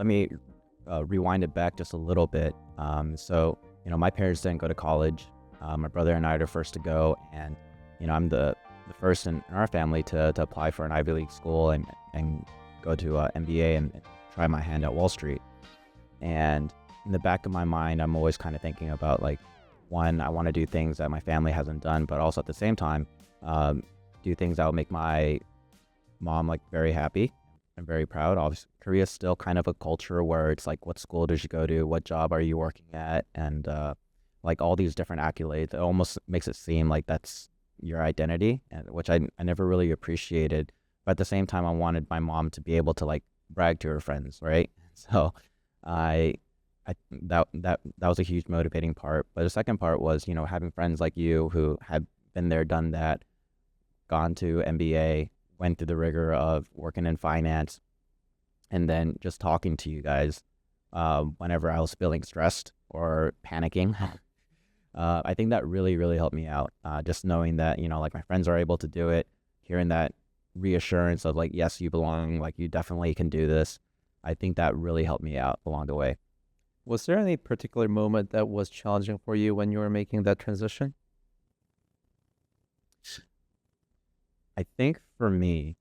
let me rewind it back just a little bit. My parents didn't go to college. My brother and I are the first to go, and I'm the first in our family to apply for an Ivy League school and go to MBA and try my hand at Wall Street. And in the back of my mind, I'm always kind of thinking about, like, one, I want to do things that my family hasn't done, but also at the same time, do things that will make my mom, like, very happy and very proud. Obviously, Korea is still kind of a culture where it's like, what school did you go to? What job are you working at? And like all these different accolades, it almost makes it seem like that's your identity, which I never really appreciated. But at the same time, I wanted my mom to be able to, like, brag to her friends, right? So that was a huge motivating part. But the second part was, having friends like you who had been there, done that, gone to MBA, went through the rigor of working in finance, and then just talking to you guys whenever I was feeling stressed or panicking. I think that really, really helped me out. Just knowing that, like, my friends are able to do it, hearing that reassurance of, like, yes, you belong, like, you definitely can do this. I think that really helped me out along the way. Was there any particular moment that was challenging for you when you were making that transition? I think for me,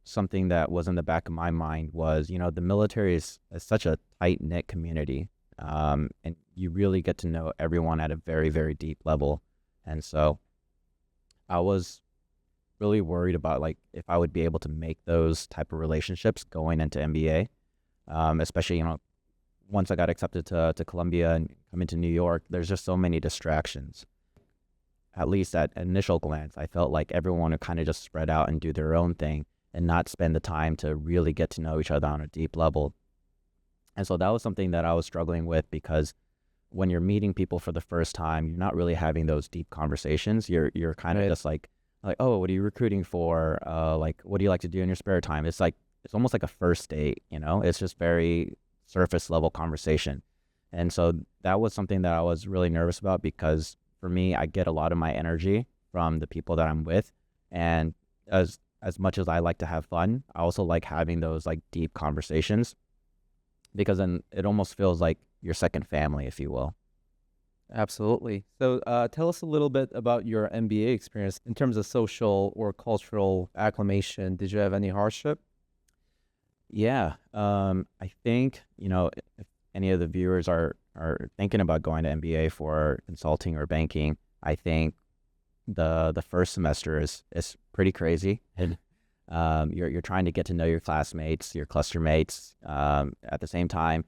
something that was in the back of my mind was, the military is such a tight-knit community, and you really get to know everyone at a very, very deep level. And so I was really worried about, like, if I would be able to make those type of relationships going into MBA, especially, once I got accepted to Columbia and coming to New York. There's just so many distractions. At least at initial glance, I felt like everyone would kind of just spread out and do their own thing and not spend the time to really get to know each other on a deep level. And so that was something that I was struggling with, because when you're meeting people for the first time, you're not really having those deep conversations. You're kind of just like, oh, what are you recruiting for? Like, what do you like to do in your spare time? It's almost like a first date, It's just very surface level conversation. And so that was something that I was really nervous about, because for me, I get a lot of my energy from the people that I'm with. And as much as I like to have fun, I also like having those, like, deep conversations, because then it almost feels like your second family, if you will. Absolutely. So tell us a little bit about your MBA experience in terms of social or cultural acclimation. Did you have any hardship? Yeah. I think, if any of the viewers are thinking about going to MBA for consulting or banking, I think the first semester is pretty crazy. And you're trying to get to know your classmates, your cluster mates. At the same time,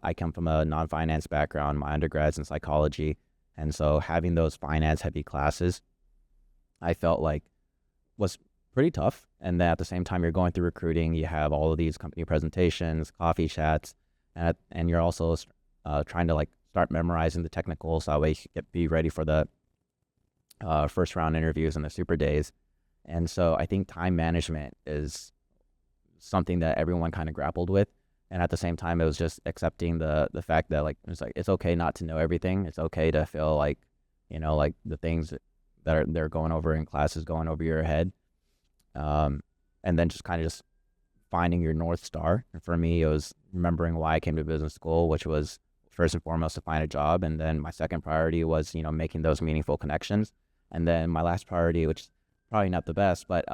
I come from a non-finance background. My undergrad's in psychology. And so having those finance-heavy classes, I felt like was pretty tough. And then at the same time, you're going through recruiting. You have all of these company presentations, coffee chats, and you're also trying to, like, start memorizing the technicals, so that way you can be ready for the first round interviews and the super days. And so I think time management is something that everyone kind of grappled with. And at the same time, it was just accepting the fact that, like, it's okay not to know everything. It's okay to feel like, like the things that they're going over in class is going over your head. And then just kind of just finding your North Star. And for me, it was remembering why I came to business school, which was first and foremost to find a job. And then my second priority was, making those meaningful connections. And then my last priority, which is probably not the best, but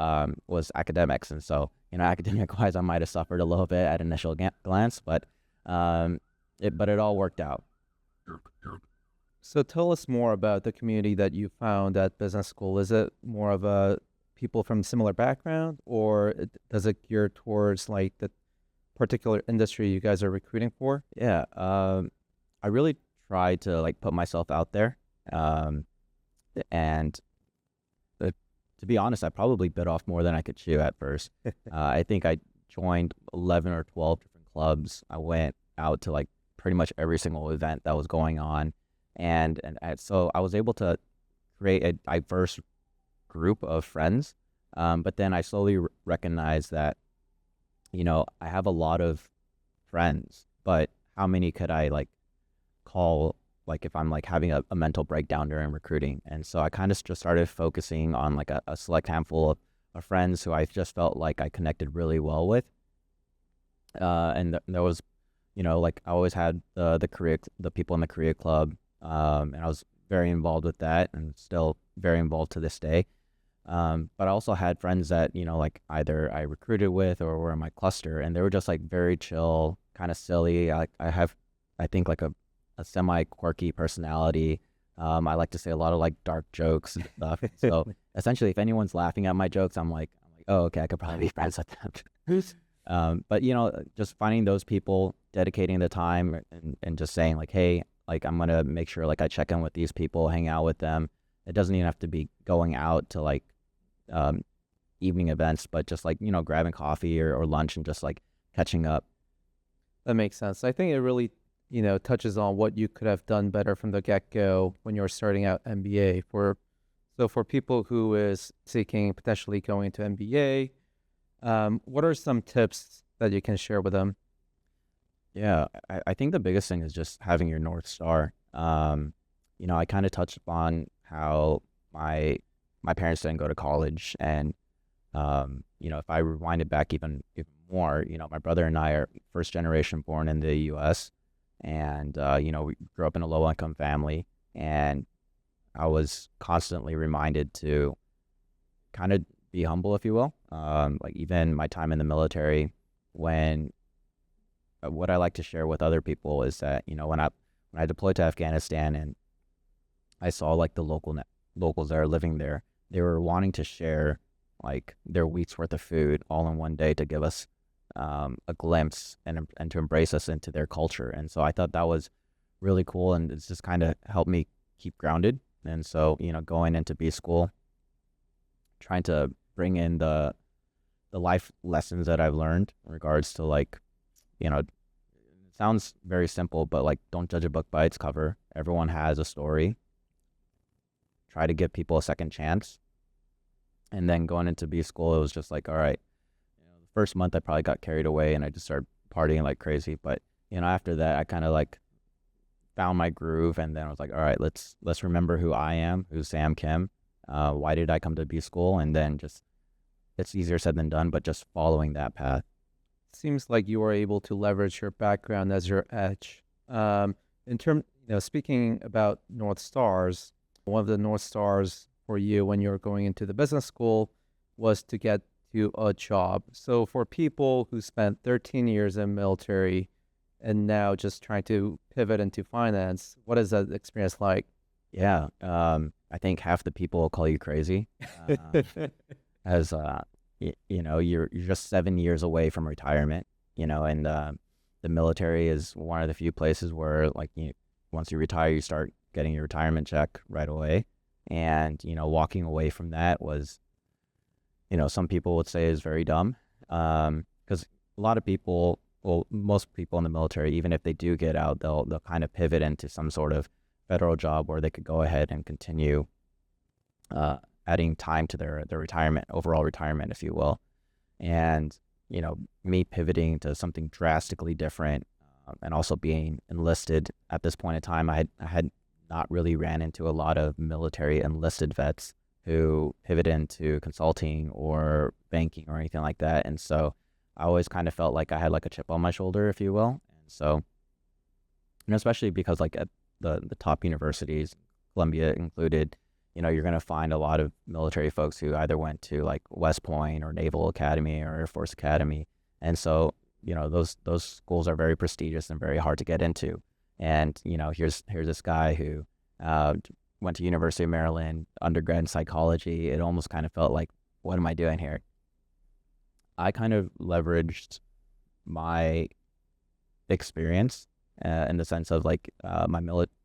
was academics. And so, academic-wise, I might have suffered a little bit at initial glance, but it all worked out. So tell us more about the community that you found at business school. Is it more of a people from similar background, or does it gear towards, like, the particular industry you guys are recruiting for? Yeah, I really tried to, like, put myself out there, and to be honest, I probably bit off more than I could chew at first. I think I joined 11 or 12 different clubs. I went out to, like, pretty much every single event that was going on, and so I was able to create a diverse group of friends. But then I slowly recognized that, I have a lot of friends, but how many could I, like, call, like, if I'm, like, having a mental breakdown during recruiting? And so I kind of just started focusing on, like, a select handful of friends who I just felt like I connected really well with. There was, like I always had the people in the career club, and I was very involved with that, and still very involved to this day. But I also had friends that, like either I recruited with or were in my cluster, and they were just like very chill, kind of silly. I have, I think, like a semi quirky personality. I like to say a lot of like dark jokes and stuff. So essentially, if anyone's laughing at my jokes, I'm like, oh, okay, I could probably be friends with them. But just finding those people, dedicating the time, and just saying like, hey, like I'm gonna make sure like I check in with these people, hang out with them. It doesn't even have to be going out to like evening events, but just like grabbing coffee or lunch and just like catching up. That makes sense. I think it really touches on what you could have done better from the get-go when you're starting out MBA. So for people who is seeking potentially going into MBA, what are some tips that you can share with them? Yeah, I think the biggest thing is just having your North Star. I kind of touched upon how my parents didn't go to college, and if I rewind it back even more, my brother and I are first generation born in the U.S., and we grew up in a low income family, and I was constantly reminded to kind of be humble, if you will. Like even my time in the military, when what I like to share with other people is that when I deployed to Afghanistan and I saw like the locals that are living there, they were wanting to share like their week's worth of food all in one day to give us a glimpse and to embrace us into their culture. And so I thought that was really cool, and it's just kind of helped me keep grounded. And so going into B school, trying to bring in the life lessons that I've learned in regards to like it sounds very simple, but like don't judge a book by its cover. Everyone has a story. Try to give people a second chance. And then going into B school, it was just like, all right, the first month I probably got carried away and I just started partying like crazy. But after that, I kind of like found my groove, and then I was like, all right, let's remember who I am, who's Sam Kim. Why did I come to B school? And then just, it's easier said than done, but just following that path. Seems like you were able to leverage your background as your edge. In terms, speaking about North Stars, one of the North Stars for you when you were going into the business school was to get to a job. So for people who spent 13 years in military and now just trying to pivot into finance, what is that experience like? Yeah, I think half the people call you crazy, as you're just 7 years away from retirement, and the military is one of the few places where like once you retire, you start getting your retirement check right away. And walking away from that was, some people would say is very dumb, because a lot of people, well, most people in the military, even if they do get out, they'll kind of pivot into some sort of federal job where they could go ahead and continue adding time to their overall retirement, if you will. And me pivoting to something drastically different, and also being enlisted at this point in time, I had not really ran into a lot of military enlisted vets who pivot into consulting or banking or anything like that. And so I always kind of felt like I had like a chip on my shoulder, if you will. And so, especially because like at the top universities, Columbia included, you're going to find a lot of military folks who either went to like West Point or Naval Academy or Air Force Academy. And so, those schools are very prestigious and very hard to get into. And, here's this guy who went to University of Maryland, undergrad in psychology. It almost kind of felt like, what am I doing here? I kind of leveraged my experience in the sense of like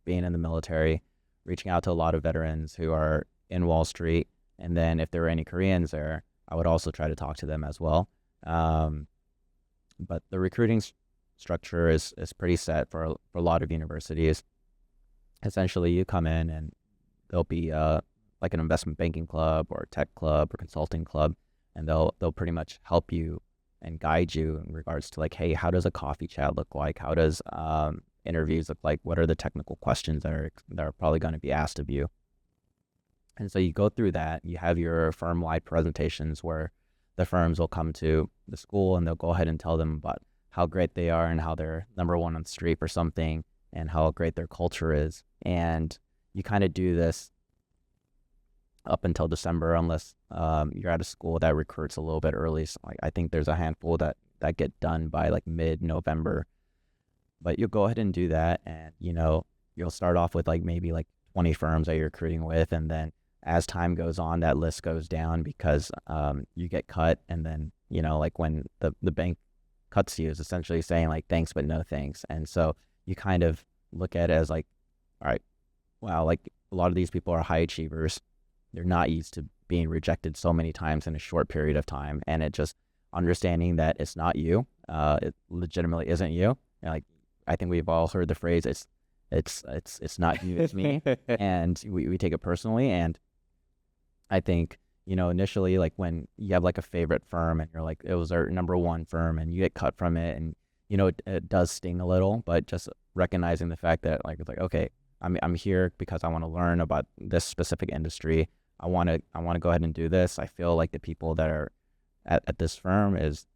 being in the military, reaching out to a lot of veterans who are in Wall Street. And then if there were any Koreans there, I would also try to talk to them as well. But the recruiting structure is pretty set for a lot of universities. Essentially, you come in and there'll be like an investment banking club or a tech club or consulting club, and they'll pretty much help you and guide you in regards to like, hey, how does a coffee chat look like? How does interviews look like? What are the technical questions that are probably going to be asked of you? And so you go through that. You have your firm-wide presentations where the firms will come to the school and they'll go ahead and tell them about how great they are and how they're number one on the street or something and how great their culture is. And you kind of do this up until December unless you're at a school that recruits a little bit early. So I think there's a handful that get done by like mid-November. But you'll go ahead and do that, and you'll start off with like maybe like 20 firms that you're recruiting with, and then as time goes on, that list goes down because you get cut, and then like when the bank cuts you is essentially saying like thanks but no thanks. And so you kind of look at it as like, all right, wow, like a lot of these people are high achievers. They're not used to being rejected so many times in a short period of time, and it just understanding that it's not you, it legitimately isn't you. Like I think we've all heard the phrase, it's not you, it's me. And we take it personally. And I think, initially, like when you have like a favorite firm and you're like, it was our number one firm and you get cut from it, and, it does sting a little, but just recognizing the fact that like, it's like, okay, I'm here because I want to learn about this specific industry. I want to go ahead and do this. I feel like the people that are at this firm is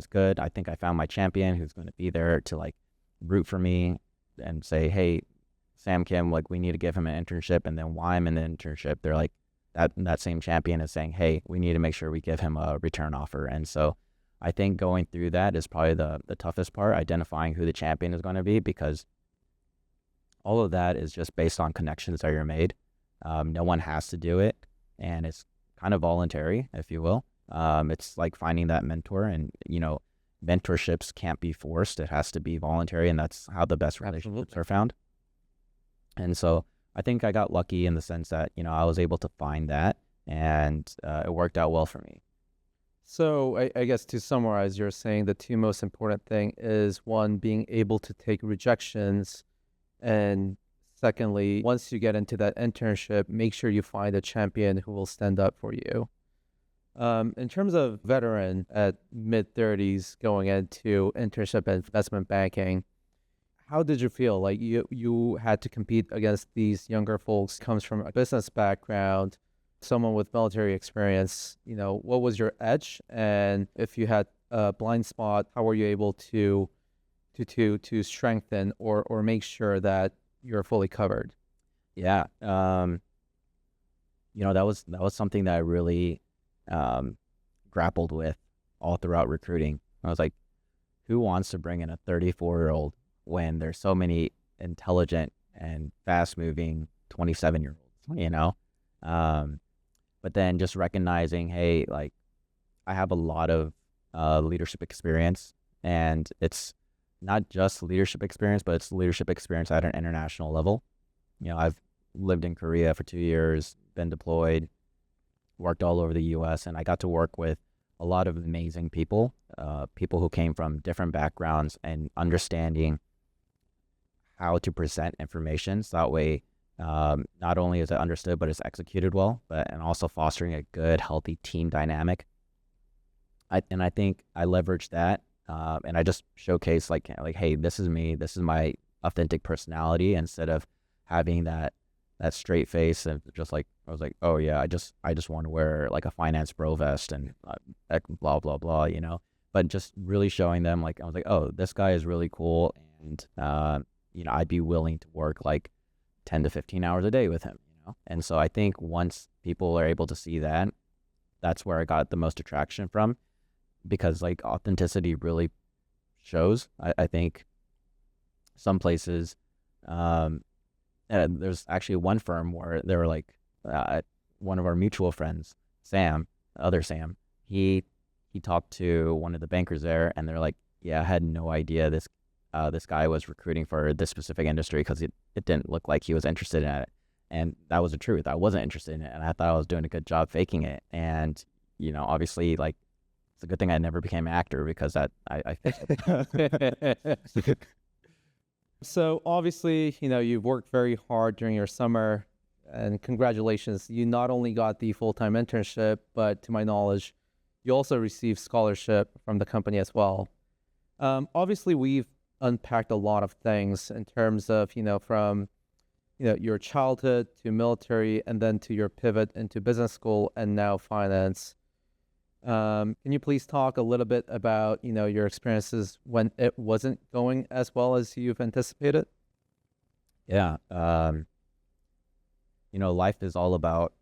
good. I think I found my champion who's going to be there to like root for me and say, hey, Sam Kim, like we need to give him an internship. And then while I'm in the internship, they're like, that same champion is saying, hey, we need to make sure we give him a return offer. And so I think going through that is probably the toughest part, identifying who the champion is going to be, because all of that is just based on connections that you're made. No one has to do it, and it's kind of voluntary, if you will. It's like finding that mentor, and mentorships can't be forced. It has to be voluntary, and that's how the best relationships are found. And so I think I got lucky in the sense that, I was able to find that, and it worked out well for me. So I guess to summarize, you're saying the two most important thing is, one, being able to take rejections, and secondly, once you get into that internship, make sure you find a champion who will stand up for you. In terms of veteran at mid-30s going into internship and investment banking, how did you feel? Like you had to compete against these younger folks, comes from a business background, someone with military experience. What was your edge? And if you had a blind spot, how were you able to strengthen or make sure that you're fully covered? Yeah. That was something that I really grappled with all throughout recruiting. I was like, who wants to bring in a 34-year-old when there's so many intelligent and fast-moving 27-year-olds, But then just recognizing, hey, like I have a lot of leadership experience, and it's not just leadership experience, but it's leadership experience at an international level. I've lived in Korea for 2 years, been deployed, worked all over the U.S., and I got to work with a lot of amazing people, people who came from different backgrounds, and understanding how to present information so that way not only is it understood, but it's executed well, and also fostering a good, healthy team dynamic. I think I leveraged that, and I just showcased like, hey, this is me, this is my authentic personality, instead of having that straight face and just like, I was like, oh yeah, I just want to wear like a finance bro vest and blah blah blah, but just really showing them, like, I was like, oh, this guy is really cool, and I'd be willing to work like 10 to 15 hours a day with him, And so I think once people are able to see that, that's where I got the most attraction from, because like authenticity really shows. I think some places, there's actually one firm where they were like, one of our mutual friends, Sam, other Sam, he talked to one of the bankers there, and they're like, yeah, I had no idea this guy was recruiting for this specific industry, because it didn't look like he was interested in it. And that was the truth. I wasn't interested in it, and I thought I was doing a good job faking it. And, obviously, like, it's a good thing I never became an actor, because I So obviously, you've worked very hard during your summer, and congratulations. You not only got the full-time internship, but to my knowledge, you also received scholarship from the company as well. Obviously, we've unpacked a lot of things in terms of, from, your childhood to military, and then to your pivot into business school and now finance. Can you please talk a little bit about, your experiences when it wasn't going as well as you've anticipated? Yeah. Life is all about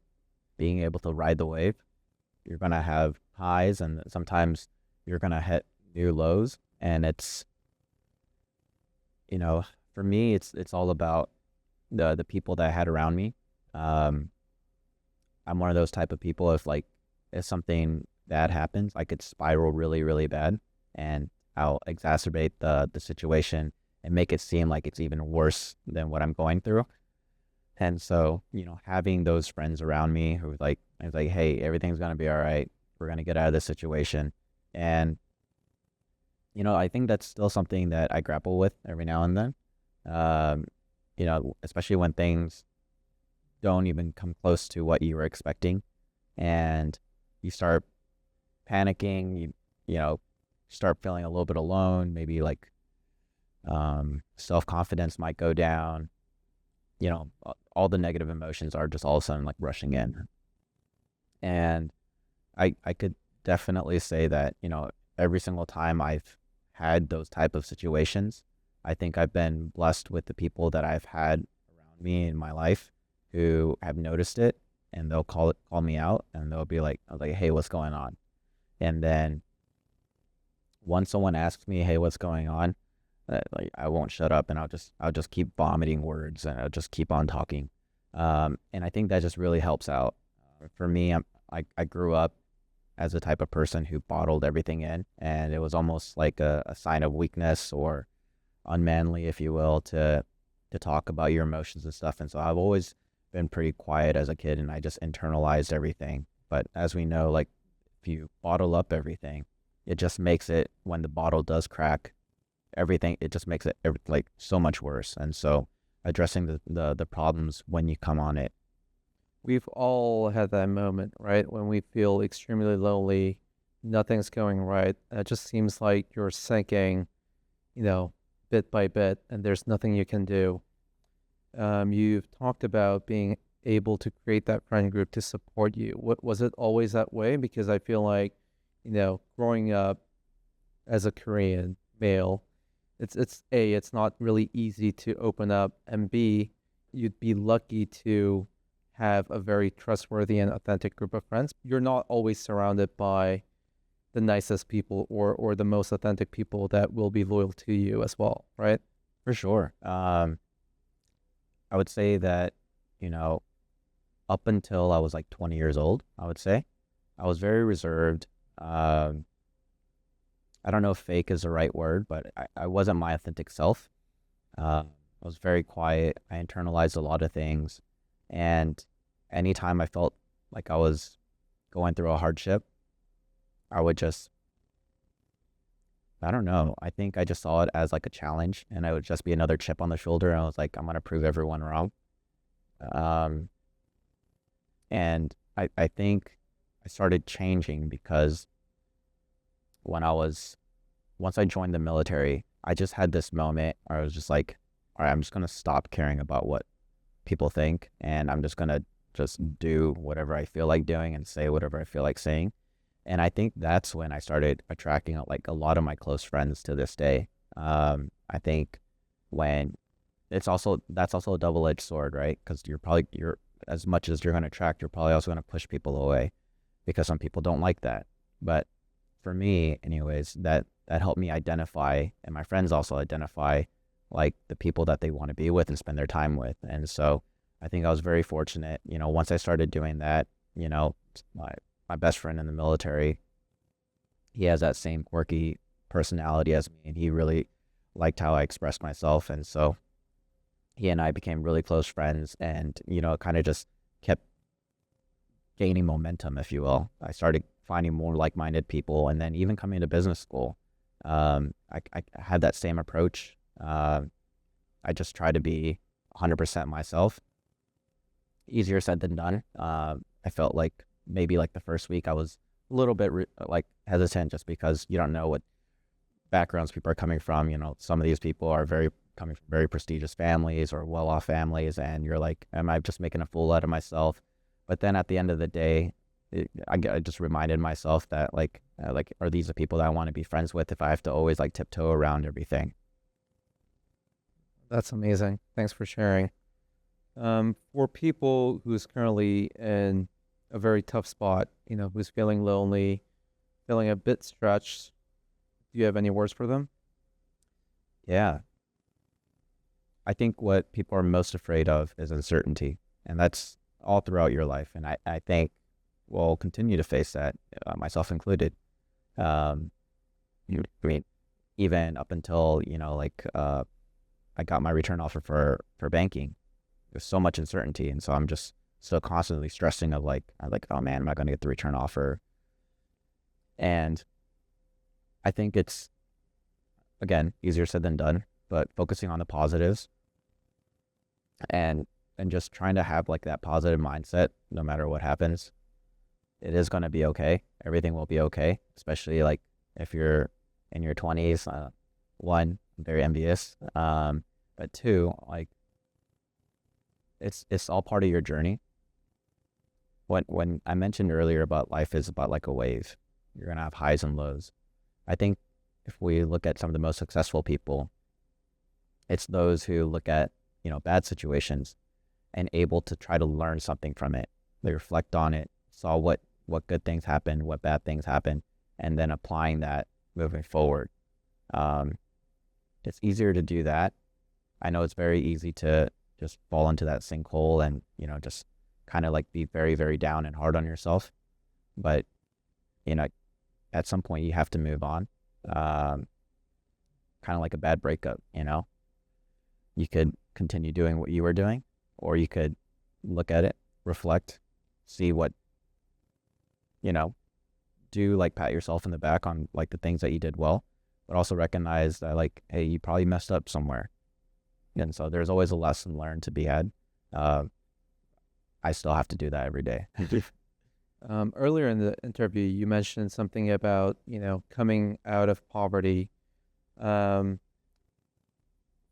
being able to ride the wave. You're going to have highs and sometimes you're going to hit new lows. And it's, for me, it's all about the people that I had around me. I'm one of those type of people, if something bad happens, I could spiral really, really bad, and I'll exacerbate the situation and make it seem like it's even worse than what I'm going through. And so, having those friends around me who I was like, hey, everything's going to be all right. We're going to get out of this situation. And, I think that's still something that I grapple with every now and then. Especially when things don't even come close to what you were expecting and you start panicking, you start feeling a little bit alone, maybe self-confidence might go down, all the negative emotions are just all of a sudden rushing in. And I could definitely say that, every single time I've had those type of situations, I think I've been blessed with the people that I've had around me in my life who have noticed it, and they'll call me out, and they'll be like, hey, what's going on? And then once someone asks me, hey, what's going on? I won't shut up, and I'll just keep vomiting words, and I'll just keep on talking. And I think that just really helps out. For me, I grew up as a type of person who bottled everything in, and it was almost like a sign of weakness or unmanly, if you will, to talk about your emotions and stuff. And so I've always been pretty quiet as a kid, and I just internalized everything. But as we know, if you bottle up everything, it just makes it, when the bottle does crack, everything, it just makes it so much worse. And so addressing the problems when you come on it. We've all had that moment, right? When we feel extremely lonely, nothing's going right. It just seems like you're sinking, bit by bit, and there's nothing you can do. You've talked about being able to create that friend group to support you. Was it always that way? Because I feel like, growing up as a Korean male, it's not really easy to open up, and B, you'd be lucky to have a very trustworthy and authentic group of friends. You're not always surrounded by the nicest people or the most authentic people that will be loyal to you as well, right? For sure. I would say that, up until I was 20 years old, I would say, I was very reserved. I don't know if fake is the right word, but I wasn't my authentic self. I was very quiet. I internalized a lot of things. And anytime I felt like I was going through a hardship, I would just, I don't know, I think I just saw it as a challenge, and it would just be another chip on the shoulder. And I was like, I'm going to prove everyone wrong. And I think I started changing because once I joined the military, I just had this moment where I was just like, all right, I'm just going to stop caring about what people think, and I'm just going to just do whatever I feel like doing and say whatever I feel like saying. And I think that's when I started attracting a lot of my close friends to this day. I think that's also a double-edged sword, right? Because you're as much as you're going to attract, you're probably also going to push people away, because some people don't like that. But for me, anyways, that helped me identify, and my friends also identify, the people that they want to be with and spend their time with. And so I think I was very fortunate, once I started doing that, my best friend in the military, he has that same quirky personality as me, and he really liked how I expressed myself. And so he and I became really close friends, and, kind of just kept gaining momentum, if you will. I started finding more like-minded people, and then even coming to business school, I had that same approach. I just try to be 100% myself. Easier said than done. I felt like maybe the first week I was a little bit hesitant, just because you don't know what backgrounds people are coming from. Some of these people are coming from very prestigious families or well-off families, and you're like, am I just making a fool out of myself? But then at the end of the day, I just reminded myself that are these the people that I want to be friends with if I have to always like tiptoe around everything? That's amazing. Thanks for sharing. For people who's currently in a very tough spot, who's feeling lonely, feeling a bit stretched, do you have any words for them? Yeah. I think what people are most afraid of is uncertainty, and that's all throughout your life. And I think we'll continue to face that, myself included. I mean, even up until, I got my return offer for banking. There's so much uncertainty. And so I'm just still constantly stressing of oh man, am I going to get the return offer? And I think it's, again, easier said than done, but focusing on the positives and just trying to have like that positive mindset no matter what happens. It is going to be okay. Everything will be okay, especially like if you're in your 20s. One, I'm very envious. But two, like it's all part of your journey. When I mentioned earlier about life is about like a wave, you're going to have highs and lows. I think if we look at some of the most successful people, it's those who look at, bad situations and able to try to learn something from it. They reflect on it, saw what good things happened, what bad things happened, and then applying that moving forward. It's easier to do that. I know it's very easy to just fall into that sinkhole and, just kind of like be very, very down and hard on yourself. But, at some point you have to move on. Kind of like a bad breakup, You could continue doing what you were doing, or you could look at it, reflect, see what, do like pat yourself in the back on like the things that you did well, but also recognize that like, hey, you probably messed up somewhere. And so there's always a lesson learned to be had. I still have to do that every day. Earlier in the interview, you mentioned something about, coming out of poverty.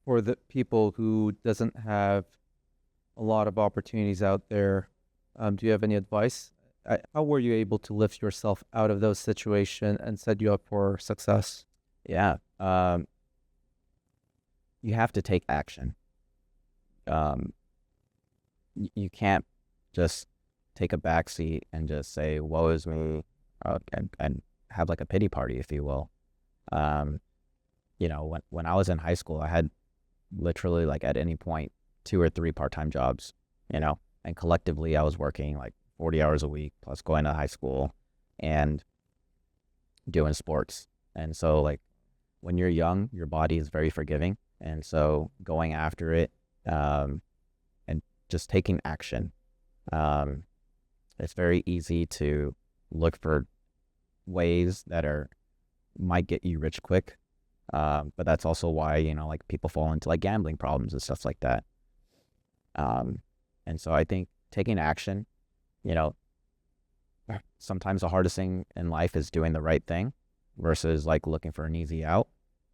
For the people who doesn't have a lot of opportunities out there, do you have any advice? How were you able to lift yourself out of those situations and set you up for success? Yeah. You have to take action. You can't just take a backseat and just say, woe is me, and have like a pity party, if you will. When I was in high school, I had literally like at any point 2 or 3 part-time jobs, and collectively I was working like 40 hours a week plus going to high school and doing sports. And so like when you're young, your body is very forgiving. And so going after it, and just taking action, it's very easy to look for ways that might get you rich quick. But that's also why, like people fall into like gambling problems and stuff like that. And so I think taking action, sometimes the hardest thing in life is doing the right thing versus like looking for an easy out.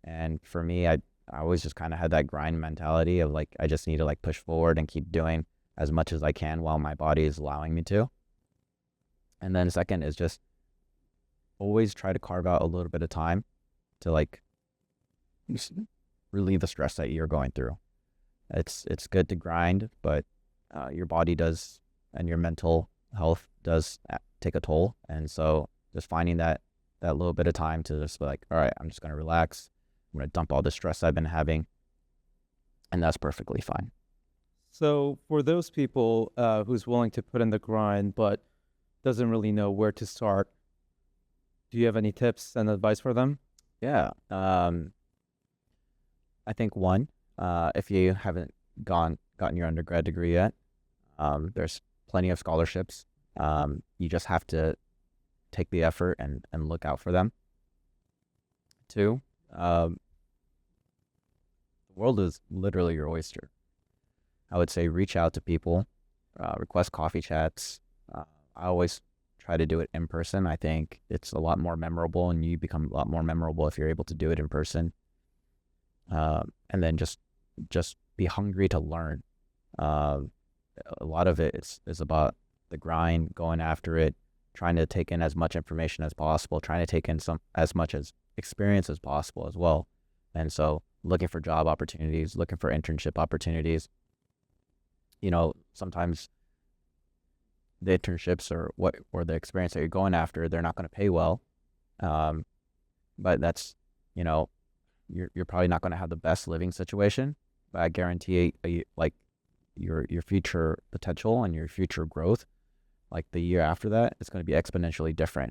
And for me, I always just kind of had that grind mentality of like, I just need to like push forward and keep doing as much as I can while my body is allowing me to. And then second is just always try to carve out a little bit of time to like relieve the stress that you're going through. It's good to grind, but your body does, and your mental health does take a toll. And so just finding that little bit of time to just be like, all right, I'm just going to relax. I'm going to dump all the stress I've been having. And that's perfectly fine. So for those people who's willing to put in the grind, but doesn't really know where to start, do you have any tips and advice for them? Yeah. I think one, if you haven't gotten your undergrad degree yet, there's plenty of scholarships. You just have to take the effort and look out for them. Two, the world is literally your oyster. I would say reach out to people, request coffee chats. I always try to do it in person. I think it's a lot more memorable, and you become a lot more memorable if you're able to do it in person. And then just be hungry to learn. A lot of it is about the grind, going after it, trying to take in as much information as possible, trying to take in as much as experience as possible as well. And so looking for job opportunities, looking for internship opportunities. Sometimes the internships or the experience that you're going after, they're not going to pay well. But that's, you're probably not going to have the best living situation, but I guarantee your future potential and your future growth, like the year after that, it's going to be exponentially different.